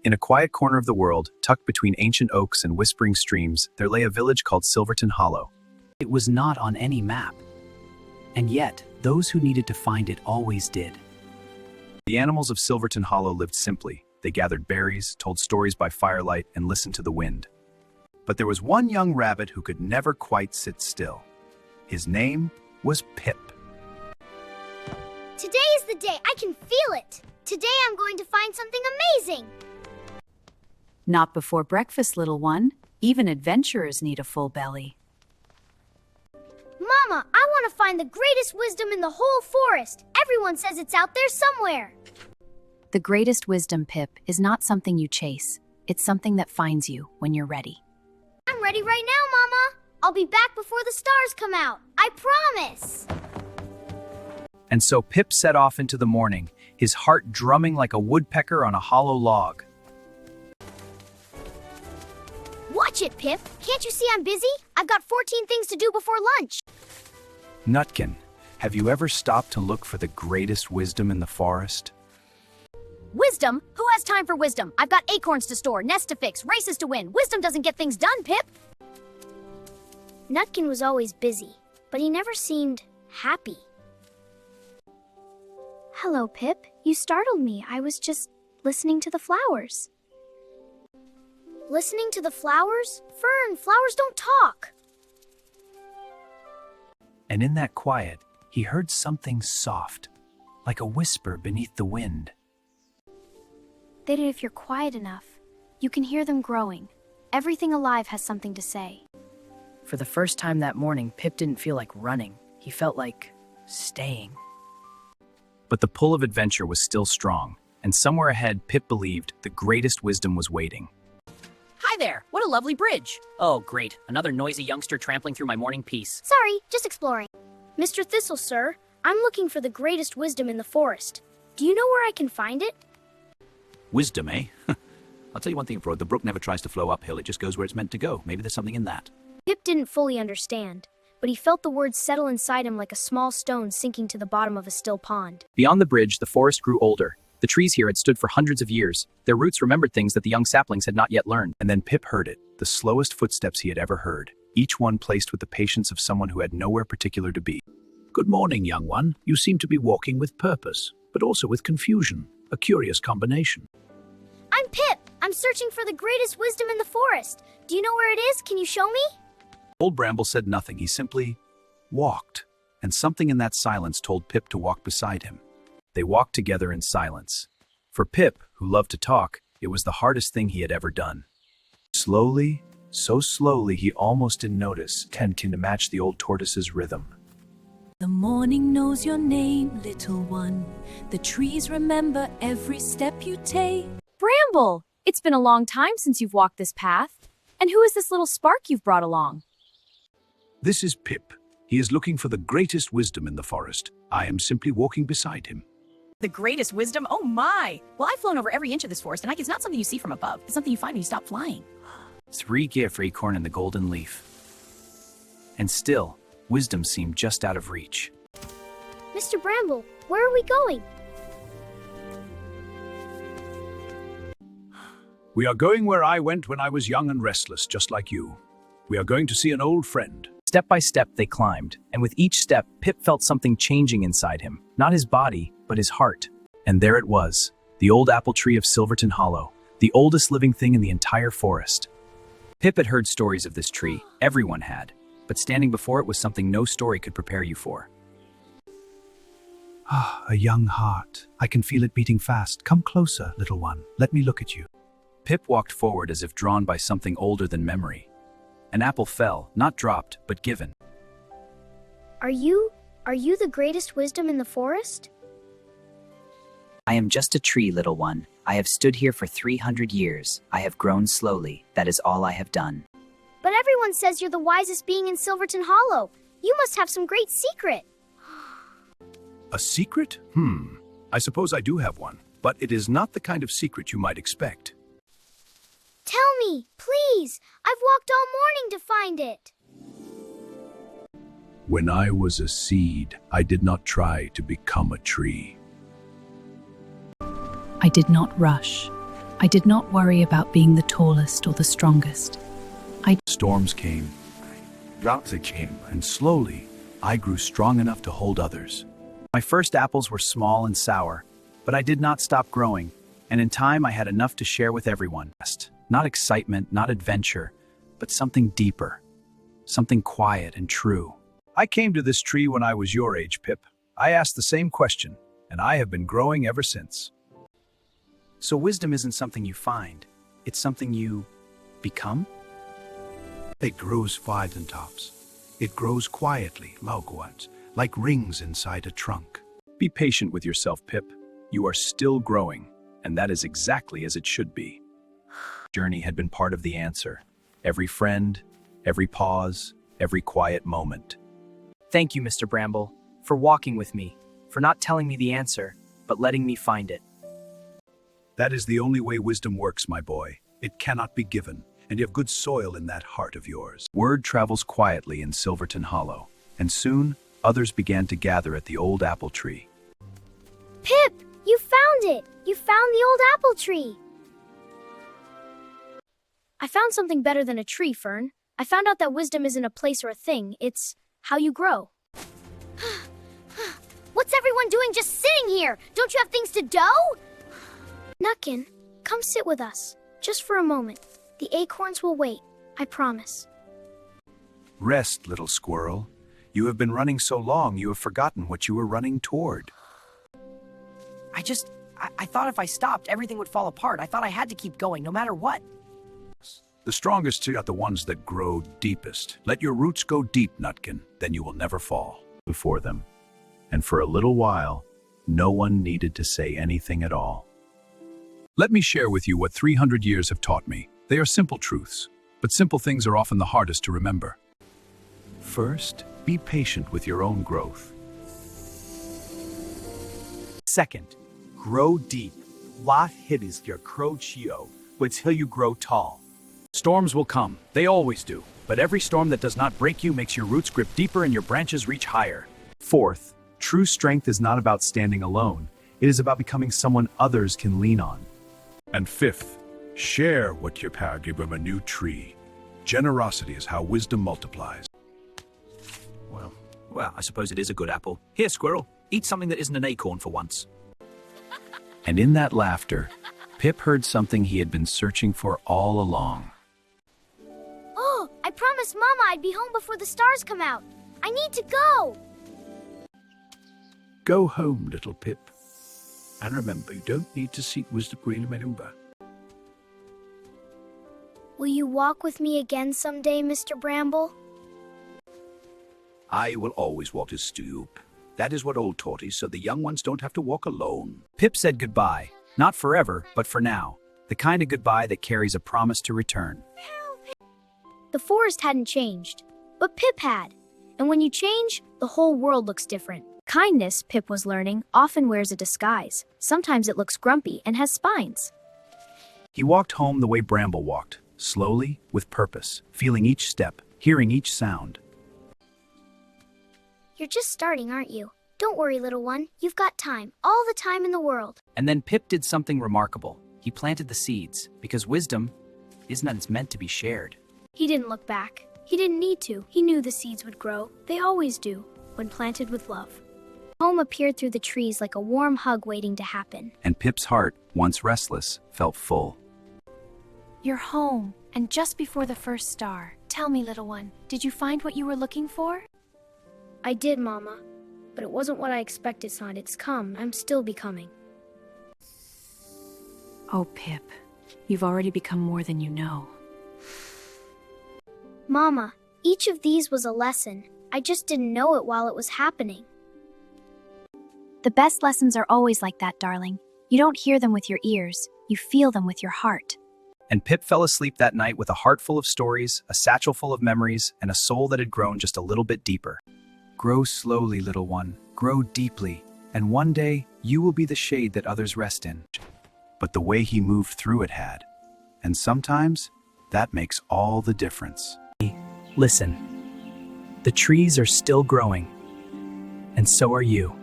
In a quiet corner of the world, tucked between ancient oaks and whispering streams, there lay a village called Silverton Hollow. It was not on any map. And yet, those who needed to find it always did. The animals of Silverton Hollow lived simply. They gathered berries, told stories by firelight, and listened to the wind. But there was one young rabbit who could never quite sit still. His name was Pip. Today is the day. I can feel it. Today I'm going to find something amazing. Not before breakfast, little one. Even adventurers need a full belly. Mama, I want to find the greatest wisdom in the whole forest. Everyone says it's out there somewhere. The greatest wisdom, Pip, is not something you chase. It's something that finds you when you're ready. I'm ready right now, Mama. I'll be back before the stars come out. I promise. And so Pip set off into the morning, his heart drumming like a woodpecker on a hollow log. Watch it, Pip. Can't you see I'm busy? I've got 14 things to do before lunch. Nutkin, have you ever stopped to look for the greatest wisdom in the forest? Wisdom? Who has time for wisdom? I've got acorns to store, nests to fix, races to win. Wisdom doesn't get things done, Pip. Nutkin was always busy, but he never seemed happy. Hello, Pip. You startled me. I was just listening to the flowers. Listening to the flowers? Fern, flowers don't talk. And in that quiet, he heard something soft, like a whisper beneath the wind. That if you're quiet enough, you can hear them growing. Everything alive has something to say. For the first time that morning, Pip didn't feel like running. He felt like staying. But the pull of adventure was still strong, and somewhere ahead, Pip believed the greatest wisdom was waiting. Hi there! What a lovely bridge! Oh, great. Another noisy youngster trampling through my morning peace. Sorry, just exploring. Mr. Thistle, sir, I'm looking for the greatest wisdom in the forest. Do you know where I can find it? Wisdom, eh? I'll tell you one thing, Freud. The brook never tries to flow uphill. It just goes where it's meant to go. Maybe there's something in that. Pip didn't fully understand, but he felt the words settle inside him like a small stone sinking to the bottom of a still pond. Beyond the bridge, the forest grew older. The trees here had stood for hundreds of years. Their roots remembered things that the young saplings had not yet learned. And then Pip heard it, the slowest footsteps he had ever heard, each one placed with the patience of someone who had nowhere particular to be. Good morning, young one. You seem to be walking with purpose, but also with confusion. A curious combination. I'm Pip. I'm searching for the greatest wisdom in the forest. Do you know where it is? Can you show me? Old Bramble said nothing. He simply walked, and something in that silence told Pip to walk beside him. They walked together in silence. For Pip, who loved to talk, it was the hardest thing he had ever done. Slowly, so slowly he almost didn't notice, tending to match the old tortoise's rhythm. The morning knows your name, little one. The trees remember every step you take. Bramble! It's been a long time since you've walked this path. And who is this little spark you've brought along? This is Pip. He is looking for the greatest wisdom in the forest. I am simply walking beside him. The greatest wisdom? Oh my! Well, I've flown over every inch of this forest, and it's not something you see from above. It's something you find when you stop flying. 3 gift acorn and the golden leaf. And still, wisdom seemed just out of reach. Mr. Bramble, where are we going? We are going where I went when I was young and restless, just like you. We are going to see an old friend. Step by step, they climbed, and with each step, Pip felt something changing inside him. Not his body, but his heart. And there it was, the old apple tree of Silverton Hollow, the oldest living thing in the entire forest. Pip had heard stories of this tree, everyone had, but standing before it was something no story could prepare you for. Ah, a young heart. I can feel it beating fast. Come closer, little one. Let me look at you. Pip walked forward as if drawn by something older than memory. An apple fell, not dropped, but given. Are you the greatest wisdom in the forest? I am just a tree, little one. I have stood here for 300 years. I have grown slowly. That is all I have done. But everyone says you're the wisest being in Silverton Hollow. You must have some great secret. A secret? I suppose I do have one, but it is not the kind of secret you might expect. Tell me, please. I've walked all morning to find it. When I was a seed, I did not try to become a tree. I did not rush. I did not worry about being the tallest or the strongest. Storms came, droughts came, and slowly I grew strong enough to hold others. My first apples were small and sour, but I did not stop growing, and in time I had enough to share with everyone. Not excitement, not adventure, but something deeper, something quiet and true. I came to this tree when I was your age, Pip. I asked the same question, and I have been growing ever since. So wisdom isn't something you find, it's something you become? It grows wide and tops. It grows quietly, logwards, like rings inside a trunk. Be patient with yourself, Pip. You are still growing, and that is exactly as it should be. Journey had been part of the answer. Every friend, every pause, every quiet moment. Thank you, Mr. Bramble, for walking with me, for not telling me the answer, but letting me find it. That is the only way wisdom works, my boy. It cannot be given, and you have good soil in that heart of yours. Word travels quietly in Silverton Hollow, and soon others began to gather at the old apple tree. Pip, you found it! You found the old apple tree! I found something better than a tree, Fern. I found out that wisdom isn't a place or a thing, it's how you grow. What's everyone doing just sitting here? Don't you have things to do? Nutkin, come sit with us, just for a moment. The acorns will wait, I promise. Rest, little squirrel. You have been running so long you have forgotten what you were running toward. I thought if I stopped, everything would fall apart. I thought I had to keep going, no matter what. The strongest are the ones that grow deepest. Let your roots go deep, Nutkin, then you will never fall. Before them, and for a little while, no one needed to say anything at all. Let me share with you what 300 years have taught me. They are simple truths, but simple things are often the hardest to remember. First, be patient with your own growth. Second, grow deep. What is your crocchio until you grow tall? Storms will come, they always do, but every storm that does not break you makes your roots grip deeper and your branches reach higher. Fourth, true strength is not about standing alone. It is about becoming someone others can lean on. And fifth, share what you have. Give them a new tree. Generosity is how wisdom multiplies. Well, I suppose it is a good apple. Here, Squirrel, eat something that isn't an acorn for once. And in that laughter, Pip heard something he had been searching for all along. Oh, I promised Mama I'd be home before the stars come out. I need to go. Go home, little Pip. And remember, you don't need to seek wisdom remember. Will you walk with me again someday, Mr. Bramble? I will always walk to stoop. That is what old Tortoise, so the young ones don't have to walk alone. Pip said goodbye, not forever, but for now. The kind of goodbye that carries a promise to return. The forest hadn't changed, but Pip had. And when you change, the whole world looks different. Kindness, Pip was learning, often wears a disguise. Sometimes it looks grumpy and has spines. He walked home the way Bramble walked, slowly, with purpose, feeling each step, hearing each sound. You're just starting, aren't you? Don't worry, little one. You've got time, all the time in the world. And then Pip did something remarkable. He planted the seeds, because wisdom isn't meant to be shared. He didn't look back. He didn't need to. He knew the seeds would grow. They always do, when planted with love. Home appeared through the trees like a warm hug waiting to happen. And Pip's heart, once restless, felt full. You're home, and just before the first star. Tell me, little one, did you find what you were looking for? I did, Mama. But it wasn't what I expected, son. It's come. I'm still becoming. Oh, Pip, you've already become more than you know. Mama, each of these was a lesson. I just didn't know it while it was happening. The best lessons are always like that, darling. You don't hear them with your ears, you feel them with your heart. And Pip fell asleep that night with a heart full of stories, a satchel full of memories, and a soul that had grown just a little bit deeper. Grow slowly, little one. Grow deeply. And one day, you will be the shade that others rest in. But the way he moved through it had. And sometimes, that makes all the difference. Listen, the trees are still growing, and so are you.